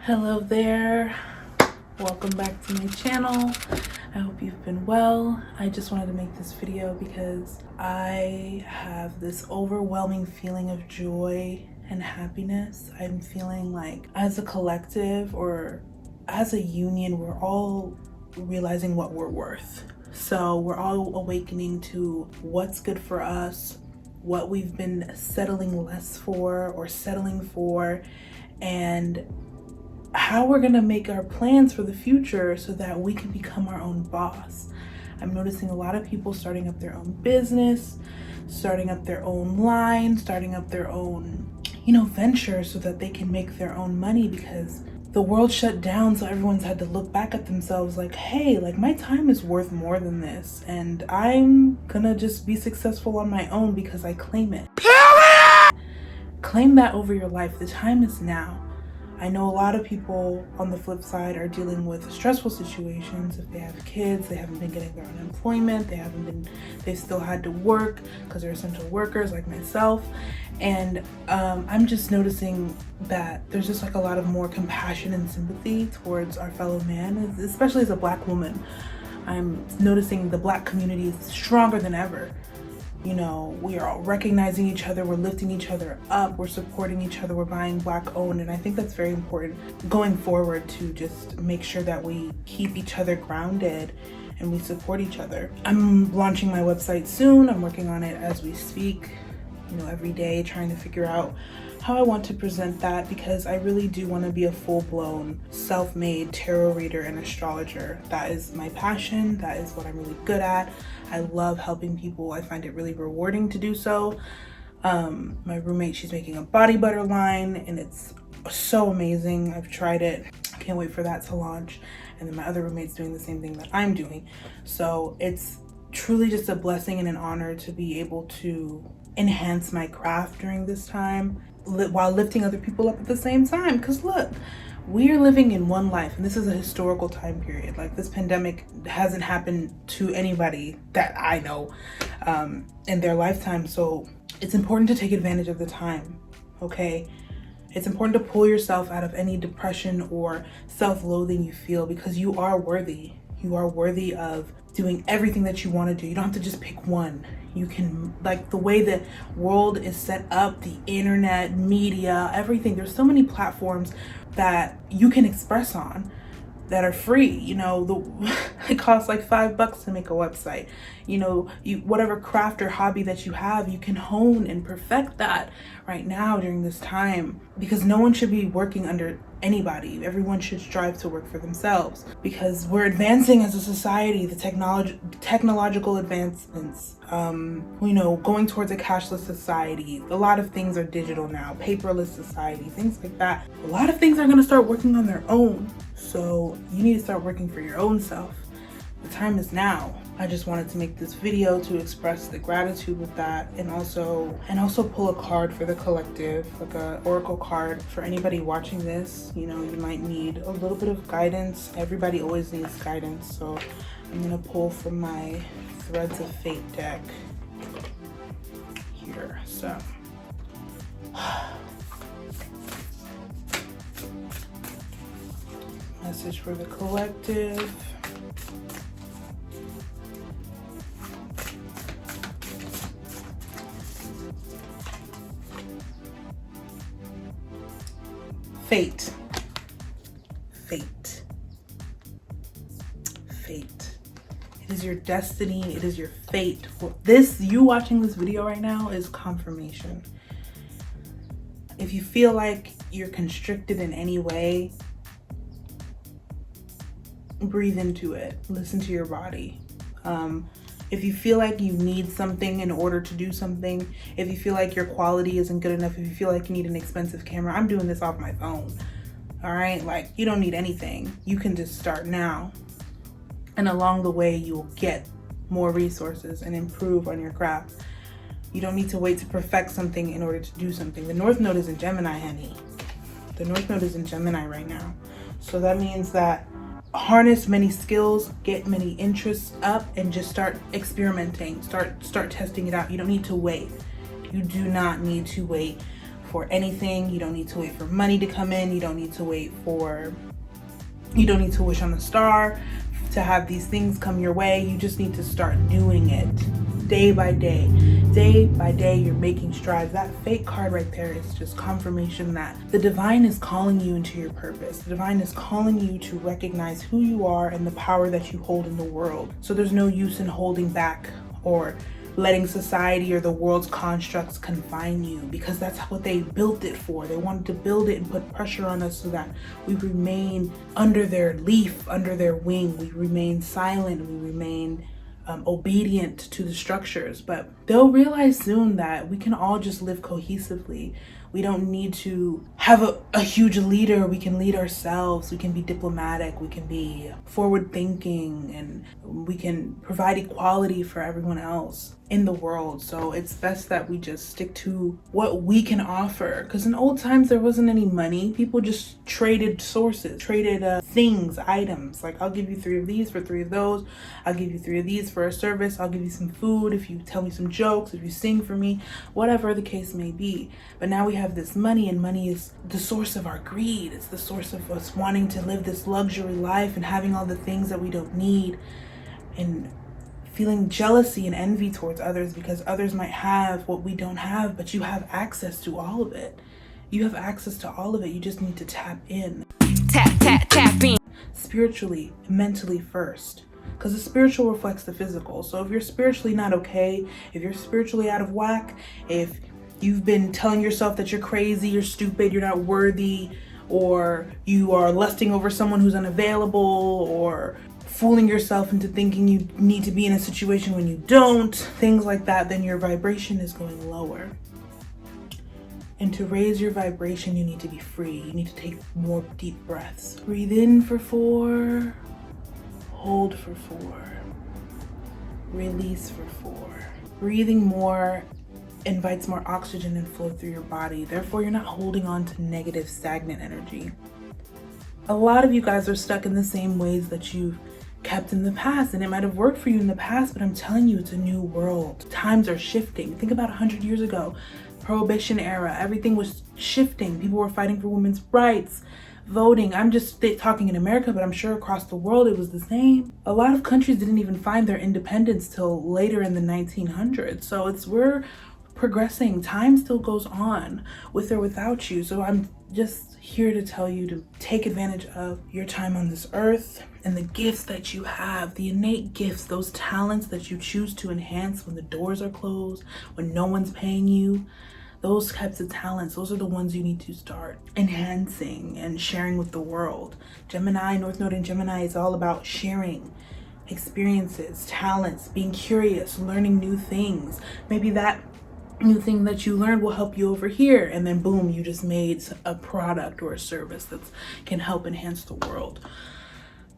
Hello there, welcome back to my channel. I hope you've been well. I just wanted to make this video because I have this overwhelming feeling of joy and happiness. I'm feeling like as a collective or as a union, we're all realizing what we're worth. So we're all awakening to what's good for us, what we've been settling less for or settling for, and how we're gonna make our plans for the future so that we can become our own boss. I'm noticing a lot of people starting up their own business, starting up their own line, starting up their own, venture so that they can make their own money because the world shut down. So everyone's had to look back at themselves like, hey, like my time is worth more than this. And I'm gonna just be successful on my own because I claim it. Claim that over your life. The time is now. I know a lot of people on the flip side are dealing with stressful situations. If they have kids, they haven't been getting their unemployment, they've still had to work because they're essential workers like myself. And I'm just noticing that there's just like a lot of more compassion and sympathy towards our fellow man, especially as a Black woman. I'm noticing the Black community is stronger than ever. We are all recognizing each other, we're lifting each other up, we're supporting each other, we're buying Black owned. And I think that's very important going forward to just make sure that we keep each other grounded and we support each other. I'm launching my website soon. I'm working on it as we speak, every day, trying to figure out how I want to present that because I really do want to be a full-blown self-made tarot reader and astrologer. That is my passion. That is what I'm really good at. I love helping people. I find it really rewarding to do so. My roommate, she's making a body butter line and it's so amazing. I've tried it. I can't wait for that to launch. And then my other roommate's doing the same thing that I'm doing. So it's truly just a blessing and an honor to be able to enhance my craft during this time while lifting other people up at the same time. Because look, we are living in one life and this is a historical time period. Like, this pandemic hasn't happened to anybody that I know in their lifetime. So it's important to take advantage of the time, okay? It's important to pull yourself out of any depression or self-loathing you feel because you are worthy. You are worthy of doing everything that you want to do. You don't have to just pick one. You can, like, the way the world is set up, the internet, media, everything. There's so many platforms that you can express on that are free. It costs like $5 to make a website. Whatever craft or hobby that you have, you can hone and perfect that right now during this time, because no one should be working under anybody. Everyone should strive to work for themselves because we're advancing as a society. The technological advancements, going towards a cashless society. A lot of things are digital now, paperless society, things like that. A lot of things are going to start working on their own. So you need to start working for your own self. The time is now. I just wanted to make this video to express the gratitude with that, and also pull a card for the collective, like a oracle card for anybody watching this. You might need a little bit of guidance. Everybody always needs guidance. So I'm gonna pull from my Threads of Fate deck here. So message for the collective. Fate. Fate. Fate. It is your destiny. It is your fate. You watching this video right now is confirmation. If you feel like you're constricted in any way, breathe into it. Listen to your body. If you feel like you need something in order to do something, if you feel like your quality isn't good enough, if you feel like you need an expensive camera, I'm doing this off my phone. All right? Like, you don't need anything. You can just start now. And along the way, you'll get more resources and improve on your craft. You don't need to wait to perfect something in order to do something. The North Node is in Gemini, honey. The North Node is in Gemini right now. So that means that harness many skills, get many interests up, and just start experimenting, start testing it out. You don't need to wait. You do not need to wait for anything. You don't need to wait for money to come in. You don't need to wish on a star to have these things come your way. You just need to start doing it day by day. Day by day, you're making strides. That fate card right there is just confirmation that the divine is calling you into your purpose. The divine is calling you to recognize who you are and the power that you hold in the world. So there's no use in holding back or letting society or the world's constructs confine you, because that's what they built it for. They wanted to build it and put pressure on us so that we remain under their leaf, under their wing. We remain silent. We remain obedient to the structures. But they'll realize soon that we can all just live cohesively. We don't need to have a huge leader. We can lead ourselves. We can be diplomatic. We can be forward thinking, and we can provide equality for everyone else in the world. So it's best that we just stick to what we can offer. Because in old times, there wasn't any money. People just traded sources, traded things, items. Like, I'll give you 3 of these for 3 of those. I'll give you 3 of these for a service. I'll give you some food if you tell me some jokes, if you sing for me, whatever the case may be. But now we have this money, and money is the source of our greed. It's the source of us wanting to live this luxury life and having all the things that we don't need, and feeling jealousy and envy towards others because others might have what we don't have, but you have access to all of it. You have access to all of it. You just need to tap in. Tap in. Spiritually, mentally first. Because the spiritual reflects the physical. So if you're spiritually not okay, if you're spiritually out of whack, if you've been telling yourself that you're crazy, you're stupid, you're not worthy, or you are lusting over someone who's unavailable, or fooling yourself into thinking you need to be in a situation when you don't, things like that, then your vibration is going lower. And to raise your vibration, you need to be free. You need to take more deep breaths. Breathe in for 4, hold for 4, release for 4. Breathing more invites more oxygen and flow through your body. Therefore, you're not holding on to negative, stagnant energy. A lot of you guys are stuck in the same ways that you've kept in the past, and it might have worked for you in the past, but I'm telling you, it's a new world. Times are shifting. Think about 100 years ago, Prohibition era, everything was shifting. People were fighting for women's rights, voting. I'm just talking in America, but I'm sure across the world it was the same. A lot of countries didn't even find their independence till later in the 1900s. So we're progressing. Time still goes on with or without you. So I'm just here to tell you to take advantage of your time on this earth and the gifts that you have, the innate gifts, those talents that you choose to enhance when the doors are closed, when no one's paying you. Those types of talents, those are the ones you need to start enhancing and sharing with the world. Gemini, North Node in Gemini is all about sharing experiences, talents, being curious, learning new things. Maybe that new thing that you learned will help you over here, and then boom, you just made a product or a service that can help enhance the world.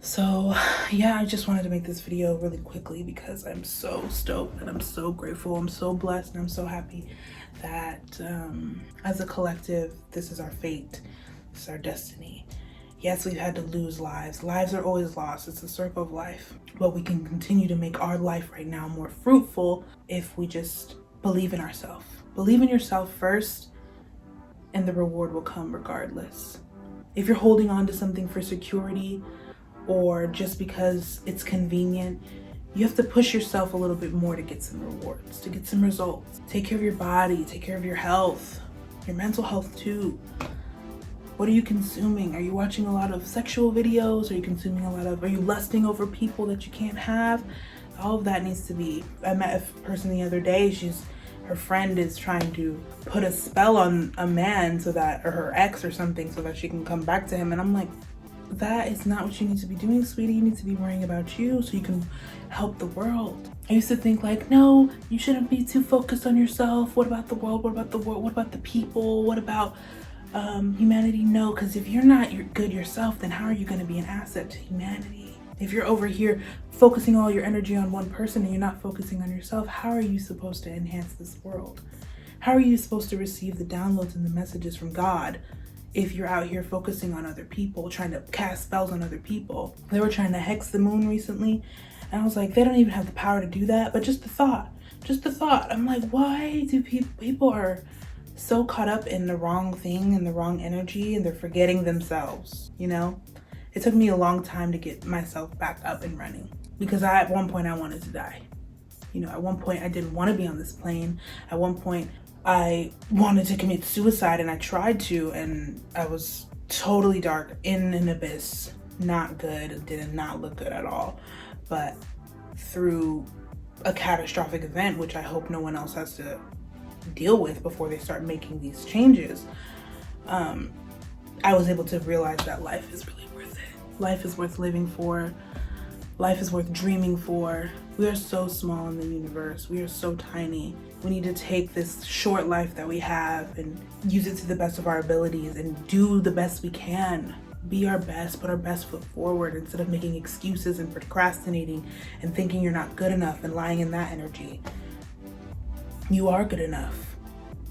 So yeah, I just wanted to make this video really quickly because I'm so stoked and I'm so grateful. I'm so blessed, and I'm so happy that as a collective, this is our fate, this is our destiny. Yes, we've had to lose lives. Lives are always lost. It's a circle of life. But we can continue to make our life right now more fruitful if we just believe in ourselves. Believe in yourself first, and the reward will come regardless. If you're holding on to something for security or just because it's convenient, you have to push yourself a little bit more to get some rewards, to get some results. Take care of your body, take care of your health, your mental health too. What are you consuming? Are you watching a lot of sexual videos? Are you lusting over people that you can't have? All of that needs to be. I met a person the other day, her friend is trying to put a spell on a man or her ex or something, so that she can come back to him. And I'm like, that is not what you need to be doing, sweetie. You need to be worrying about you so you can help the world. I used to think like, no, you shouldn't be too focused on yourself. What about the world? What about the world? What about the people? What about humanity? No, because if you're not good yourself, then how are you going to be an asset to humanity? If you're over here focusing all your energy on one person and you're not focusing on yourself, how are you supposed to enhance this world? How are you supposed to receive the downloads and the messages from God if you're out here focusing on other people, trying to cast spells on other people? They were trying to hex the moon recently, and I was like, they don't even have the power to do that. But just the thought, I'm like, why do people are so caught up in the wrong thing and the wrong energy, and they're forgetting themselves, you know? It took me a long time to get myself back up and running because at one point I wanted to die. You know, at one point I didn't want to be on this plane. At one point I wanted to commit suicide, and I tried to, and I was totally dark in an abyss. Not good. It did not look good at all. But through a catastrophic event, which I hope no one else has to deal with before they start making these changes, I was able to realize that life is really worth it. Life is worth living for. Life is worth dreaming for. We are so small in the universe. We are so tiny. We need to take this short life that we have and use it to the best of our abilities and do the best we can. Be our best, put our best foot forward instead of making excuses and procrastinating and thinking you're not good enough and lying in that energy. You are good enough.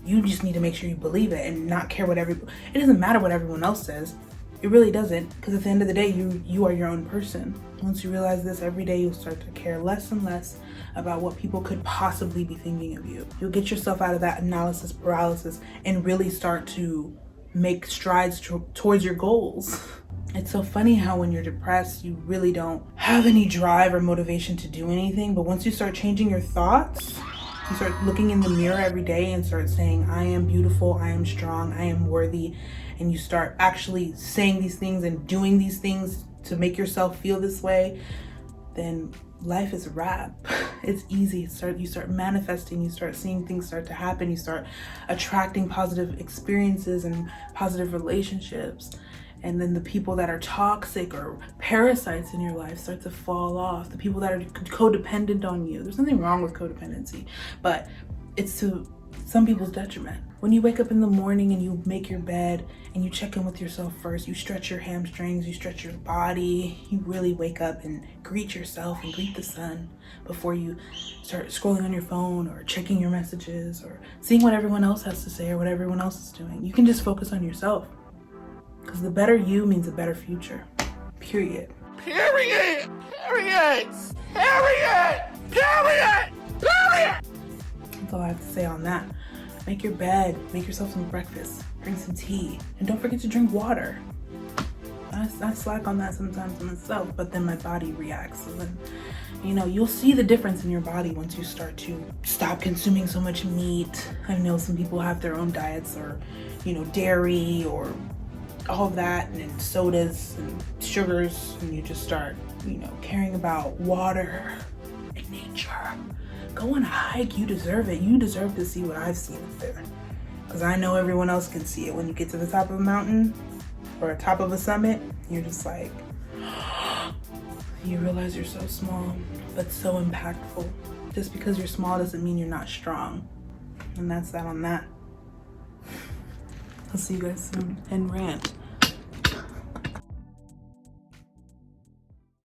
You just need to make sure you believe it and not care what it doesn't matter what everyone else says. It really doesn't, because at the end of the day, you are your own person. Once you realize this, every day you'll start to care less and less about what people could possibly be thinking of you. You'll get yourself out of that analysis paralysis and really start to make strides towards your goals. It's so funny how when you're depressed, you really don't have any drive or motivation to do anything. But once you start changing your thoughts, you start looking in the mirror every day and start saying, I am beautiful, I am strong, I am worthy. And you start actually saying these things and doing these things to make yourself feel this way, then life is a wrap. It's easy. You start manifesting, you start seeing things start to happen, you start attracting positive experiences and positive relationships. And then the people that are toxic or parasites in your life start to fall off. The people that are codependent on you. There's nothing wrong with codependency, but it's to some people's detriment. When you wake up in the morning and you make your bed and you check in with yourself first, you stretch your hamstrings, you stretch your body, you really wake up and greet yourself and greet the sun before you start scrolling on your phone or checking your messages or seeing what everyone else has to say or what everyone else is doing. You can just focus on yourself, because the better you means a better future. Period. Period! Period! Period! Period! Period! That's all I have to say on that. Make your bed, make yourself some breakfast, drink some tea, and don't forget to drink water. I slack on that sometimes myself, but then my body reacts. So then, you know, you'll see the difference in your body once you start to stop consuming so much meat. I know some people have their own diets, or, you know, dairy or all of that, and sodas and sugars, and you just start, you know, caring about water and nature. Go on a hike. You deserve it. You deserve to see what I've seen up there, because I know everyone else can see it. When you get to the top of a mountain or top of a summit, you're just like, you realize you're so small but so impactful. Just because you're small doesn't mean you're not strong. And that's that on that. I'll see you guys soon and rant.